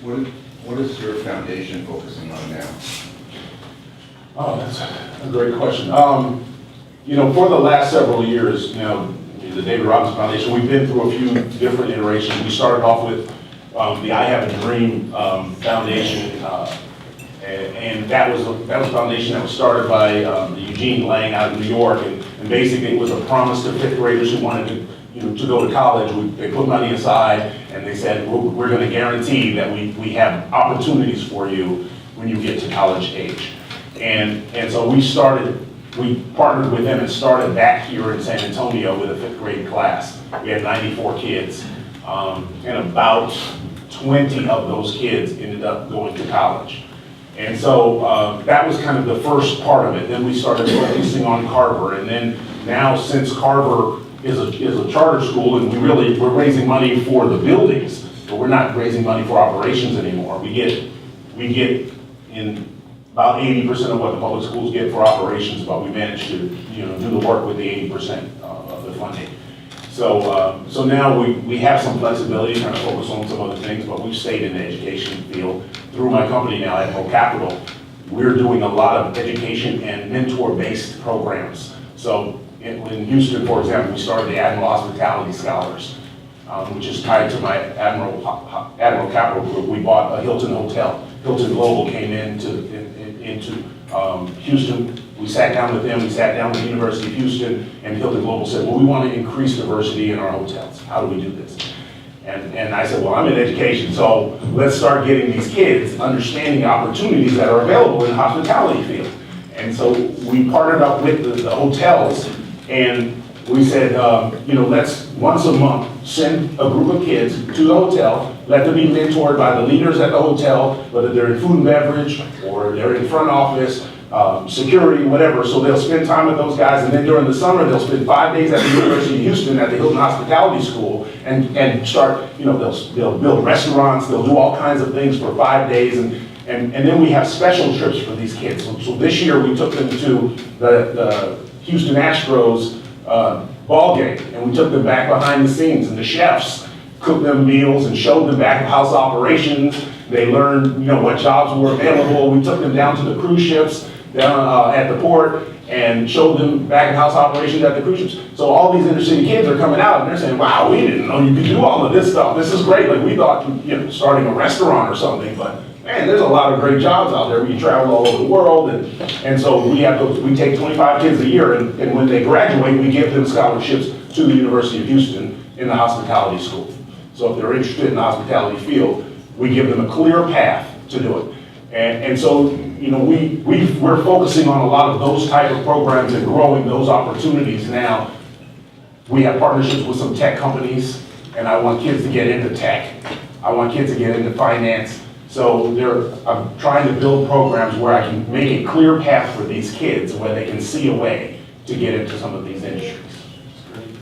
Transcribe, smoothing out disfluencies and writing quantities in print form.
What is your foundation focusing on now? Oh, that's a great question. You know, for the last several years, you know, the David Robinson Foundation, we've been through a few different iterations. We started off with the I Have a Dream Foundation, and that was a foundation that was started by Eugene Lang out of New York, and basically it was a promise to fifth graders who wanted to go to college. They put money aside, and they said, we're going to guarantee that we have opportunities for you when you get to college age. And so we partnered with them and started back here in San Antonio with a fifth grade class. We had 94 kids, and about 20 of those kids ended up going to college. And so that was kind of the first part of it. Then we started focusing on Carver, and then now since Carver is a charter school, and we're raising money for the buildings, but we're not raising money for operations anymore. We get in about 80% of what the public schools get for operations, but we managed to do the work with the 80% of the funding. So now we have some flexibility, trying to focus on some other things, but we've stayed in the education field. Through my company now, Admiral Capital, we're doing a lot of education and mentor-based programs. So in Houston, for example, we started the Admiral Hospitality Scholars, which is tied to my Admiral Capital group. We bought a Hilton hotel. Hilton Global came into Houston. We sat down with them, we sat down with the University of Houston, and Hilton Global said, well, we want to increase diversity in our hotels. How do we do this? And I said, well, I'm in education, so let's start getting these kids understanding the opportunities that are available in the hospitality field. And so we partnered up with the hotels, and we said, let's once a month send a group of kids to the hotel, let them be mentored by the leaders at the hotel, whether they're in food and beverage or they're in front office, security, whatever. So they'll spend time with those guys, and then during the summer they'll spend 5 days at the University of Houston at the Hilton Hospitality School and start, they'll build restaurants, they'll do all kinds of things for 5 days, and then we have special trips for these kids. So this year we took them to the Houston Astros ball game, and we took them back behind the scenes, and the chefs cooked them meals and showed them back of house operations. They learned, what jobs were available. We took them down to the cruise ships down at the port and showed them back of house operations at the cruise ships. So all these inner city kids are coming out and they're saying, wow, we didn't know you could do all of this stuff. This is great. Like we thought, starting a restaurant or something, but man, there's a lot of great jobs out there. We travel all over the world, and so we take 25 kids a year, and when they graduate, we give them scholarships to the University of Houston in the hospitality school. So if they're interested in the hospitality field, we give them a clear path to do it. And so, we're focusing on a lot of those type of programs and growing those opportunities now. We have partnerships with some tech companies, and I want kids to get into tech. I want kids to get into finance. So I'm trying to build programs where I can make a clear path for these kids where they can see a way to get into some of these industries.